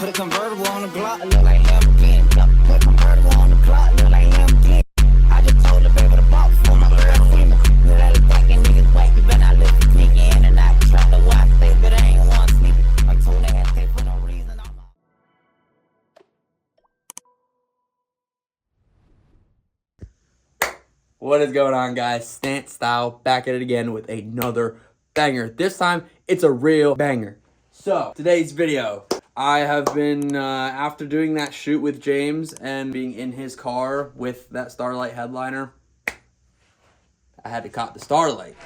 Put a convertible on the Glock, look like Lamborghini. Put a convertible on the Glock, look like Lamborghini. I just told the baby to bop for my girl female. Let it back and niggas wait, you better not listen sneaky in and out. Try to watch this, but I ain't one sneaky. I told that ass for no reason. What is going on, guys? Stant Style back at it again with another banger. This time, it's a real banger. So, today's video, I have been, after doing that shoot with James and being in his car with that Starlight headliner, I had to cop the Starlight.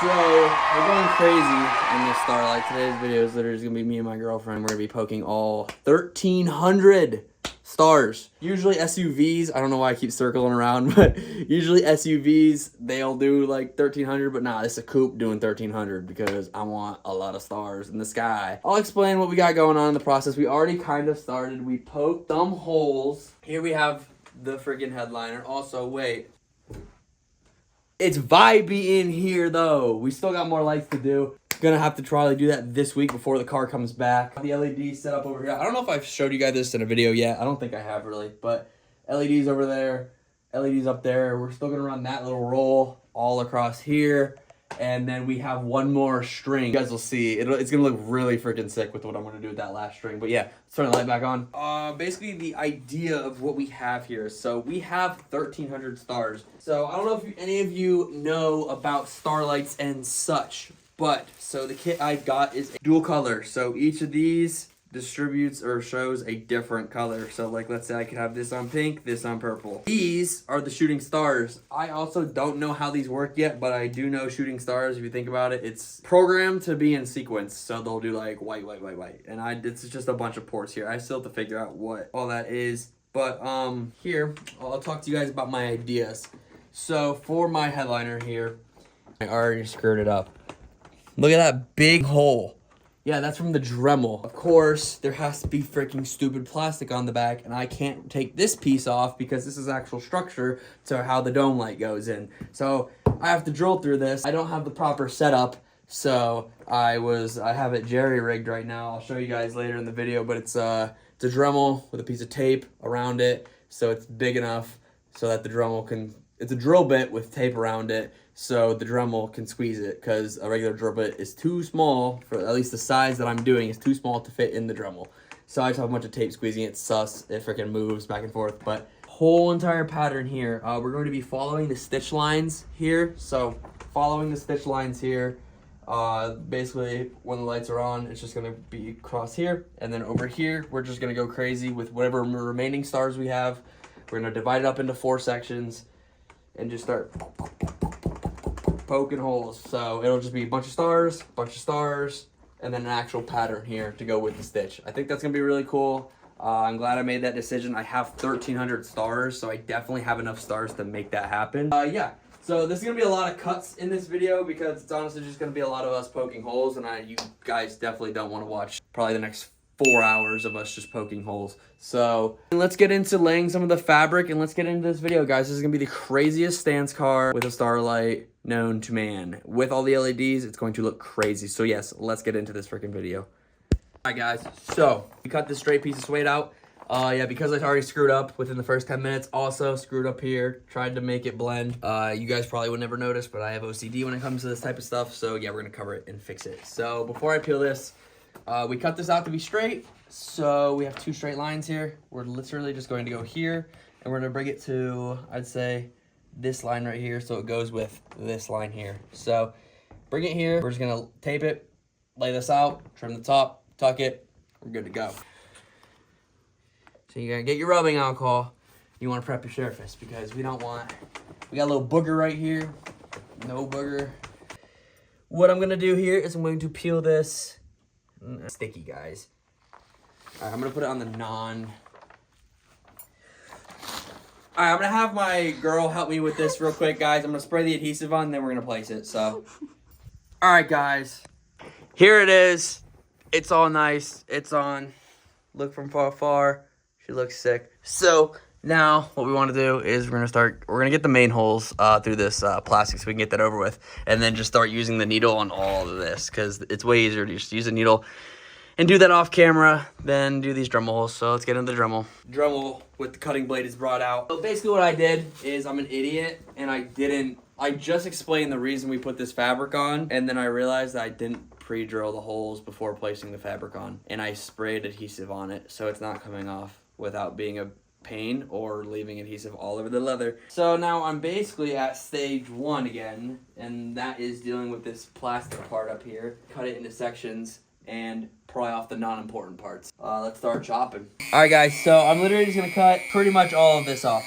So, we're going crazy in this Starlight. Today's video is literally going to be me and my girlfriend. We're going to be poking all 1,300 stars. Usually SUVs, I don't know why I keep circling around, but usually SUVs, they'll do like 1,300, but nah, it's a coupe doing 1,300 because I want a lot of stars in the sky. I'll explain what we got going on in the process. We already kind of started. We poked some holes. Here we have the freaking headliner. Also, wait. It's vibey in here though. We still got more lights to do. Gonna have to try to do that this week before the car comes back. The LEDs set up over here. I don't know if I've showed you guys this in a video yet. I don't think I have really, but LEDs over there, LEDs up there. We're still gonna run that little roll all across here. And then we have one more string. You guys will see. It's gonna look really freaking sick with what I'm gonna do with that last string. But yeah, let's turn the light back on. Basically the idea of what we have here. So we have 1,300 stars. So I don't know if any of you know about Starlights and such. But, so the kit I got is a dual color. So each of these distributes or shows a different color. So like, let's say I could have this on pink, this on purple. These are the shooting stars. I also don't know how these work yet, but I do know shooting stars. If you think about it, it's programmed to be in sequence. So they'll do like white, white, white, white. And it's just a bunch of ports here. I still have to figure out what all that is. But here, I'll talk to you guys about my ideas. So for my headliner here, I already screwed it up. Look at that big hole. Yeah, that's from the Dremel. Of course, there has to be freaking stupid plastic on the back, and I can't take this piece off because this is actual structure to how the dome light goes in. So I have to drill through this. I don't have the proper setup, so I have it jerry-rigged right now. I'll show you guys later in the video, but it's a Dremel with a piece of tape around it, so it's big enough so that the Dremel can... It's a drill bit with tape around it, so the Dremel can squeeze it, because a regular drill bit is too small, for at least the size that I'm doing is too small to fit in the Dremel. So I just have a bunch of tape squeezing it, sus, it freaking moves back and forth. But whole entire pattern here, we're going to be following the stitch lines here. So following the stitch lines here, basically when the lights are on, it's just going to be across here. And then over here, we're just going to go crazy with whatever remaining stars we have. We're going to divide it up into 4 sections. And just start poking holes. So it'll just be a bunch of stars, and then an actual pattern here to go with the stitch. I think that's gonna be really cool. I'm glad I made that decision. I have 1,300 stars, so I definitely have enough stars to make that happen. Yeah, so there's gonna be a lot of cuts in this video because it's honestly just gonna be a lot of us poking holes, and you guys definitely don't wanna watch probably the next 4 hours of us just poking holes. So let's get into laying some of the fabric and let's get into this video, guys. This is gonna be the craziest stance car with a Starlight known to man. With all the LEDs, it's going to look crazy. So yes, let's get into this freaking video. All right, guys, so we cut this straight piece of suede out. Yeah, because I already screwed up within the first 10 minutes. Also screwed up here, tried to make it blend. You guys probably would never notice, but I have OCD when it comes to this type of stuff. So yeah, we're gonna cover it and fix it. So before I peel this, we cut this out to be straight, so we have 2 straight lines here. We're literally just going to go here, and we're going to bring it to, I'd say, this line right here, so it goes with this line here. So bring it here, we're just going to tape it, lay this out, trim the top, tuck it, we're good to go. So you're going to get your rubbing alcohol. You want to prep your surface, because we got a little booger right here, no booger. What I'm going to do here is I'm going to peel this. Sticky, guys. All right, I'm gonna put it on the non. All right, I'm gonna have my girl help me with this real quick, guys. I'm gonna spray the adhesive on, then we're gonna place it. So, all right, guys, here it is. It's all nice. It's on. Look from far. She looks sick. So now what we want to do is we're gonna get the main holes through this plastic so we can get that over with, and then just start using the needle on all of this because it's way easier to just use a needle and do that off camera, then do these Dremel holes. So let's get into the Dremel. Dremel with the cutting blade is brought out. So basically what I did is I'm an idiot and I just explained the reason we put this fabric on, and then I realized that I didn't pre-drill the holes before placing the fabric on, and I sprayed adhesive on it so it's not coming off without being a pain or leaving adhesive all over the leather. So now I'm basically at stage 1 again, and that is dealing with this plastic part up here. Cut it into sections and pry off the non-important parts. Let's start chopping. All right, guys, so I'm literally just gonna cut pretty much all of this off.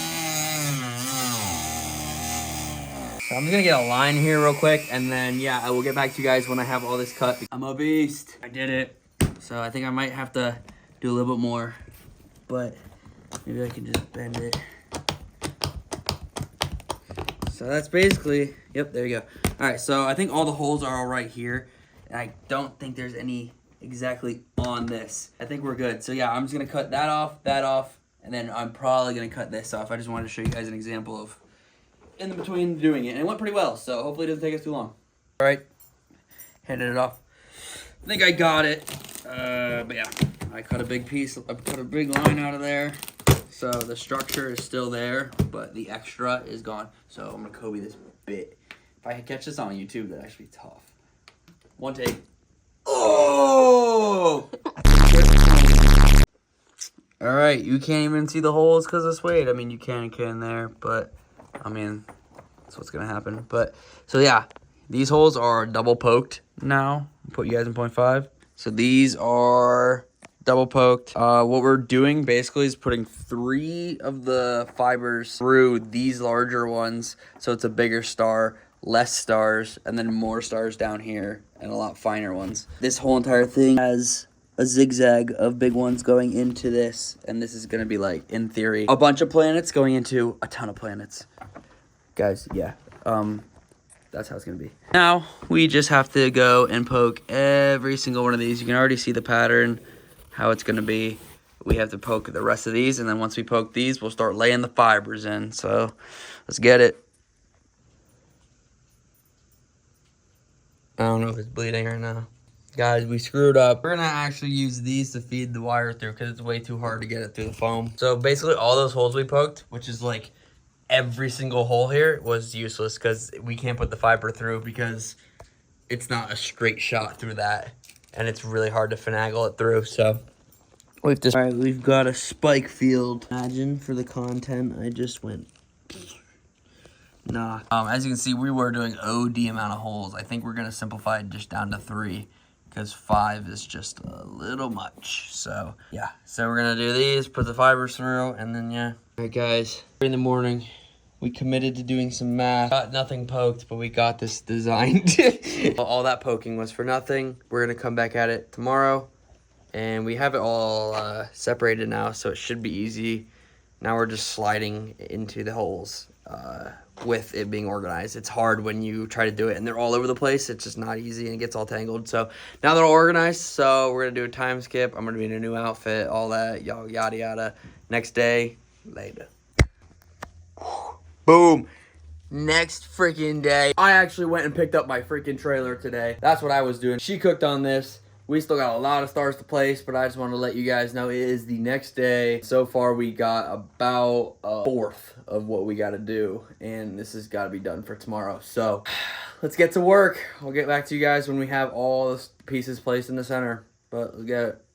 So I'm just gonna get a line here real quick, and then yeah, I will get back to you guys when I have all this cut. I'm a beast. I did it. So I think I might have to do a little bit more, but maybe I can just bend it. So that's basically, yep, there you go. All right, so I think all the holes are all right here. And I don't think there's any exactly on this. I think we're good. So yeah, I'm just gonna cut that off, and then I'm probably gonna cut this off. I just wanted to show you guys an example of in the between doing it. And it went pretty well, so hopefully it doesn't take us too long. All right, handed it off. I think I got it, but yeah, I cut a big piece, I cut a big line out of there. So the structure is still there, but the extra is gone. So I'm gonna Kobe this bit. If I catch this on YouTube, that'd actually be tough. One take. Oh! All right, you can't even see the holes because of this weight. I mean, you can there, but I mean, that's what's gonna happen. But so yeah, these holes are double poked now. I'll put you guys in 0.5. So these are double poked. What we're doing basically is putting 3 of the fibers through these larger ones, so it's a bigger star, less stars, and then more stars down here, and a lot finer ones. This whole entire thing has a zigzag of big ones going into this, and this is gonna be like, in theory, a bunch of planets going into a ton of planets. Guys, yeah, that's how it's gonna be. Now, we just have to go and poke every single one of these. You can already see the pattern, how it's gonna be. We have to poke the rest of these, and then once we poke these, we'll start laying the fibers in. So, let's get it. I don't know if it's bleeding right now. Guys, we screwed up. We're gonna actually use these to feed the wire through because it's way too hard to get it through the foam. So basically all those holes we poked, which is like every single hole here, was useless because we can't put the fiber through because it's not a straight shot through that. And it's really hard to finagle it through, so all right, we've got a spike field. Imagine for the content, I just went nah. As you can see, we were doing OD amount of holes. I think we're gonna simplify it just down to 3 because 5 is just a little much. So yeah, so we're gonna do these, put the fibers through, and then yeah. All right, guys, in the morning, we committed to doing some math. Got nothing poked, but we got this designed. All that poking was for nothing. We're gonna come back at it tomorrow, and we have it all separated now, so it should be easy. Now we're just sliding into the holes with it being organized. It's hard when you try to do it and they're all over the place. It's just not easy and it gets all tangled. So now they're all organized, so we're gonna do a time skip. I'm gonna be in a new outfit, all that, yada yada. Next day, later. Boom. Next freaking day, I actually went and picked up my freaking trailer today. That's what I was doing. She cooked on this. We still got a lot of stars to place, but I just want to let you guys know it is the next day. So far, we got about 1/4 of what we got to do, and this has got to be done for tomorrow. So let's get to work. I'll get back to you guys when we have all the pieces placed in the center, but let's get it.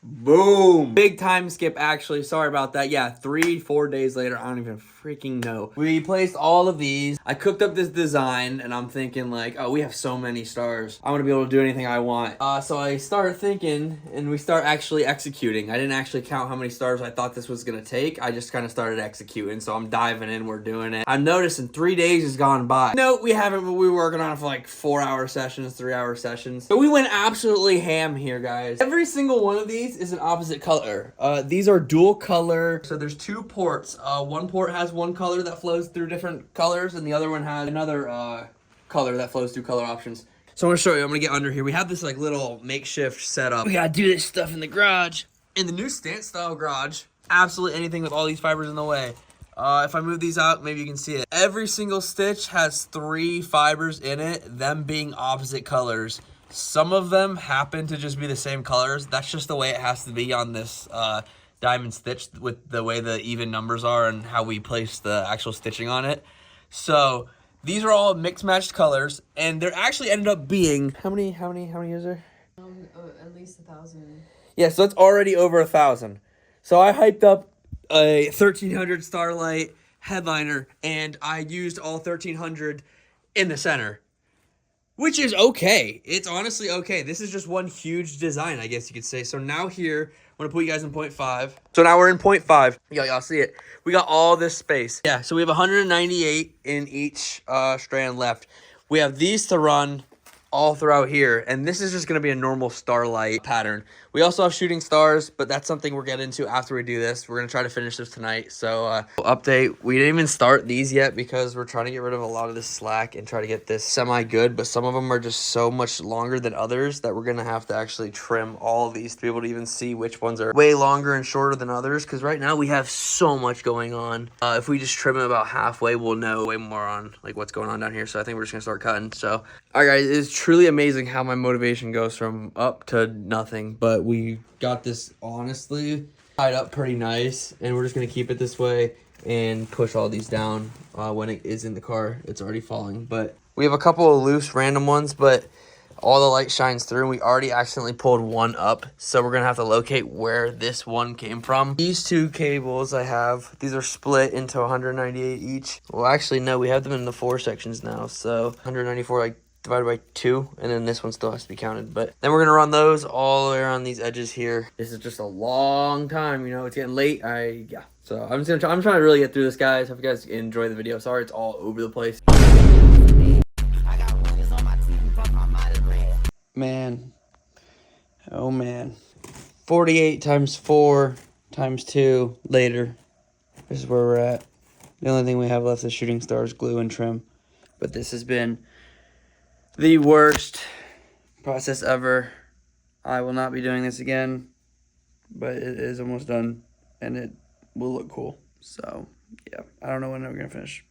Boom. Big time skip, actually. Sorry about that. Yeah, 3-4 days later. I don't even freaking know. We placed all of these. I cooked up this design, and I'm thinking like, oh, we have so many stars. I want to be able to do anything I want. So I started thinking, and we start actually executing. I didn't actually count how many stars I thought this was going to take. I just kind of started executing. So I'm diving in. We're doing it. I'm noticing 3 days has gone by. No, we haven't, but we were working on it for like 4-hour sessions, 3-hour sessions. So we went absolutely ham here, guys. Every single one of these is an opposite color. These are dual color. So there's 2 ports. One port has one color that flows through different colors, and the other one has another color that flows through color options. So I'm gonna show you. I'm gonna get under here. We have this like little makeshift setup. We gotta do this stuff in the garage. In the new stance style garage, absolutely anything with all these fibers in the way. If I move these out, maybe you can see it. Every single stitch has 3 fibers in it, them being opposite colors. Some of them happen to just be the same colors. That's just the way it has to be on this diamond stitch with the way the even numbers are and how we place the actual stitching on it. So these are all mixed matched colors, and there actually ended up being how many is there? At least 1,000. Yeah, so it's already over 1,000. So I hyped up a 1,300 Starlight headliner, and I used all 1,300 in the center, which is okay. It's honestly okay. This is just one huge design, I guess you could say. So now here, I'm gonna put you guys in 0.5. So now we're in 0.5. Y'all see it. We got all this space. Yeah, so we have 198 in each strand left. We have these to run all throughout here, and this is just gonna be a normal Starlight pattern. We also have shooting stars, but that's something we'll get into after we do this. We're gonna try to finish this tonight. So update, we didn't even start these yet because we're trying to get rid of a lot of this slack and try to get this semi-good, but some of them are just so much longer than others that we're gonna have to actually trim all of these to be able to even see which ones are way longer and shorter than others, because right now we have so much going on. If we just trim it about halfway, we'll know way more on like what's going on down here. So I think we're just gonna start cutting. So all right guys, it's truly amazing how my motivation goes from up to nothing, but we got this honestly tied up pretty nice, and we're just gonna keep it this way and push all these down. When it is in the car, it's already falling, but we have a couple of loose random ones, but all the light shines through, and we already accidentally pulled one up, so we're gonna have to locate where this one came from. These two cables I have, these are split into 198 each. Well, actually no, we have them in the 4 sections now, so 194 like divided by 2, and then this one still has to be counted. But then we're gonna run those all the way around these edges here. This is just a long time, you know, it's getting late. Yeah, so I'm trying to really get through this, guys. Hope you guys enjoy the video. Sorry it's all over the place. Man, oh man, 48 times 4 times 2 later. This is where we're at. The only thing we have left is shooting stars, glue, and trim. But this has been the worst process ever. I will not be doing this again, but it is almost done, and it will look cool. So yeah, I don't know when we're gonna finish.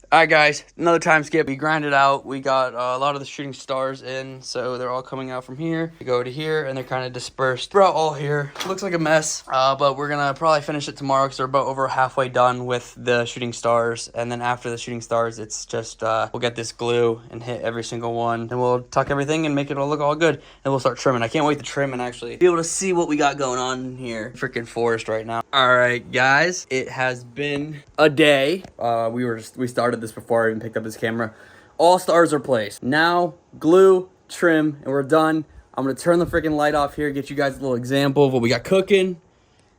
All right, guys, another time skip. We grinded out. We got a lot of the shooting stars in, so they're all coming out from here. We go to here, and they're kind of dispersed throughout all here. Looks like a mess, but we're going to probably finish it tomorrow because we're about over halfway done with the shooting stars. And then after the shooting stars, it's just we'll get this glue and hit every single one, and we'll tuck everything and make it all look all good. And we'll start trimming. I can't wait to trim and actually be able to see what we got going on in here. Freaking forest right now. All right, guys, it has been a day. We started this before I even picked up this camera. All stars are placed. Now, glue, trim, and we're done. I'm gonna turn the freaking light off here, get you guys a little example of what we got cooking.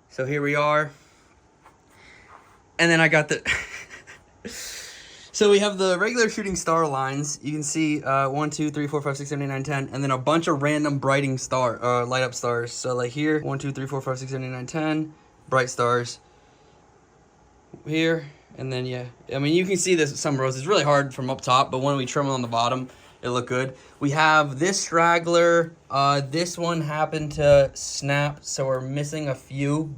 So here we are. And then I got the... So we have the regular shooting star lines. You can see 1, 2, 3, 4, 5, 6, 7, 8, 9, 10. And then a bunch of random brighting star, light up stars. So like here, 1, 2, 3, 4, 5, 6, 7, 8, 9, 10. Bright stars. Here. And then, yeah, I mean, you can see this some rows. It's really hard from up top, but when we trim it on the bottom, it look good. We have this straggler. This one happened to snap, so we're missing a few,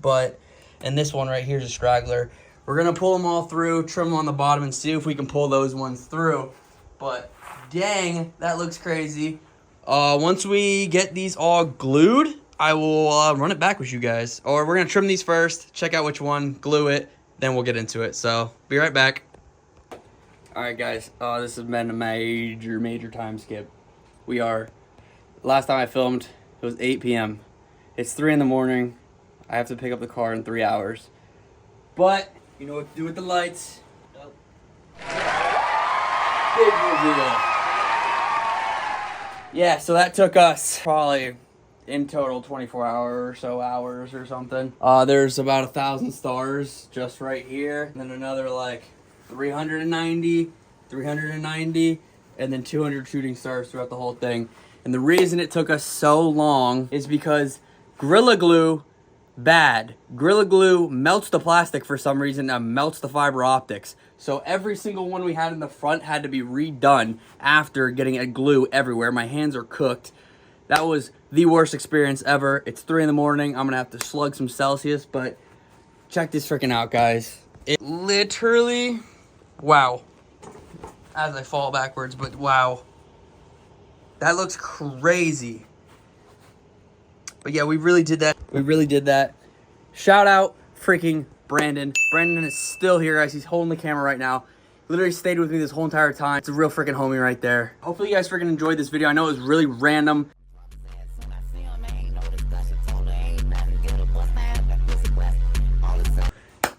and this one right here is a straggler. We're going to pull them all through, trim them on the bottom, and see if we can pull those ones through. But, dang, that looks crazy. Once we get these all glued, I will run it back with you guys. Or we're going to trim these first, check out which one, glue it, then we'll get into it. So, be right back. Alright guys, this has been a major time skip. Last time I filmed, it was 8 p.m. It's 3 in the morning. I have to pick up the car in 3 hours. But, you know what to do with the lights. Nope. Big reveal. Yeah, so that took us probably in total 24 hours or something. There's about 1,000 stars just right here, and then another like 390, and then 200 shooting stars throughout the whole thing. And the reason it took us so long is because Gorilla Glue, bad. Gorilla Glue melts the plastic for some reason and melts the fiber optics. So every single one we had in the front had to be redone after getting a glue everywhere. My hands are cooked. That was the worst experience ever. It's 3 in the morning. I'm gonna have to slug some Celsius, but check this freaking out, guys. It literally, wow. As I fall backwards, but wow. That looks crazy. But yeah, we really did that. We really did that. Shout out freaking Brandon. Brandon is still here, guys. He's holding the camera right now. Literally stayed with me this whole entire time. It's a real freaking homie right there. Hopefully you guys freaking enjoyed this video. I know it was really random.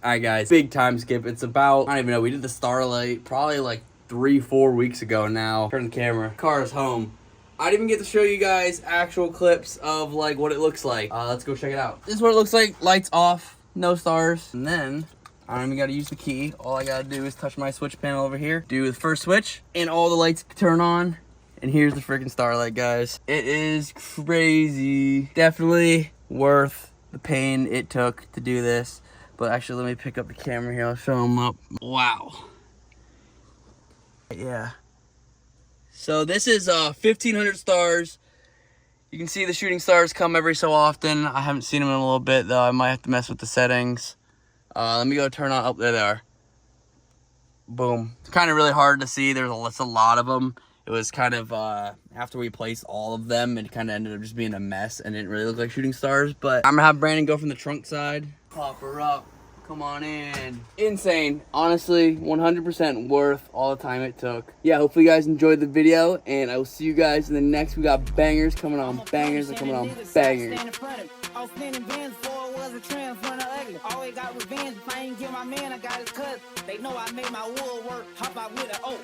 Alright guys, big time skip. It's about, I don't even know, we did the Starlight probably like 3-4 weeks ago now. Turn the camera. Car is home. I didn't even get to show you guys actual clips of like what it looks like. Let's go check it out. This is what it looks like. Lights off, no stars. And then, I don't even gotta use the key. All I gotta do is touch my switch panel over here. Do the first switch, and all the lights turn on. And here's the freaking Starlight, guys. It is crazy. Definitely worth the pain it took to do this. But actually, let me pick up the camera here. I'll show them up. Wow. Yeah. So this is 1,500 stars. You can see the shooting stars come every so often. I haven't seen them in a little bit, though. I might have to mess with the settings. Let me go turn on. Oh, there they are. Boom. It's kind of really hard to see. There's a lot of them. It was kind of, after we placed all of them, it kind of ended up just being a mess and didn't really look like shooting stars. But I'm going to have Brandon go from the trunk side. Pop her up. Come on in. Insane. Honestly, 100% worth all the time it took. Yeah, hopefully you guys enjoyed the video, and I will see you guys in the next. We got bangers coming on. Bangers are coming on. Bangers. Always got revenge. If I ain't get my man, I got his cut. They know I made my wood work. Hop out with it. Oh.